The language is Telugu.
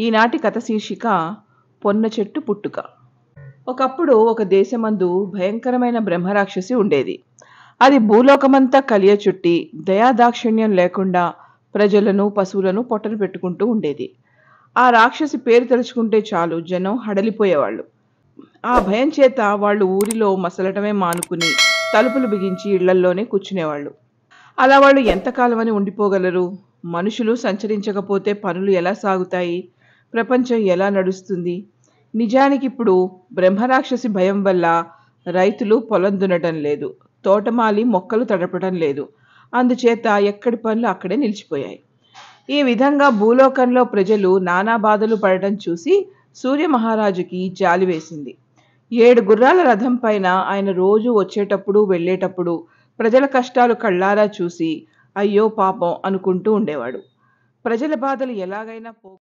ఈనాటి కథ శీర్షిక పొన్న చెట్టు పుట్టుక. ఒకప్పుడు ఒక దేశమందు భయంకరమైన బ్రహ్మరాక్షసి ఉండేది. అది భూలోకమంతా కలియ చుట్టి దయాదాక్షిణ్యం లేకుండా ప్రజలను పశువులను పొట్టలు పెట్టుకుంటూ ఉండేది. ఆ రాక్షసి పేరు తలుచుకుంటే చాలు జనం హడలిపోయేవాళ్ళు. ఆ భయం చేత వాళ్ళు ఊరిలో మసలటమే మానుకుని తలుపులు బిగించి ఇళ్లల్లోనే కూర్చునేవాళ్ళు. అలా వాళ్ళు ఎంతకాలమని ఉండిపోగలరు? మనుషులు సంచరించకపోతే పనులు ఎలా సాగుతాయి? ప్రపంచం ఎలా నడుస్తుంది? నిజానికి ఇప్పుడు బ్రహ్మరాక్షసి భయం వల్ల రైతులు పొలం దున్నటం లేదు, తోటమాలి మొక్కలు తడపడం లేదు. అందుచేత ఎక్కడి పనులు అక్కడే నిలిచిపోయాయి. ఈ విధంగా భూలోకంలో ప్రజలు నానా బాధలు పడటం చూసి సూర్య మహారాజుకి జాలి వేసింది. 7 గుర్రాల రథం పైన ఆయన రోజు వచ్చేటప్పుడు వెళ్ళేటప్పుడు ప్రజల కష్టాలు కళ్ళారా చూసి అయ్యో పాపం అనుకుంటూ ఉండేవాడు. ప్రజల బాధలు ఎలాగైనా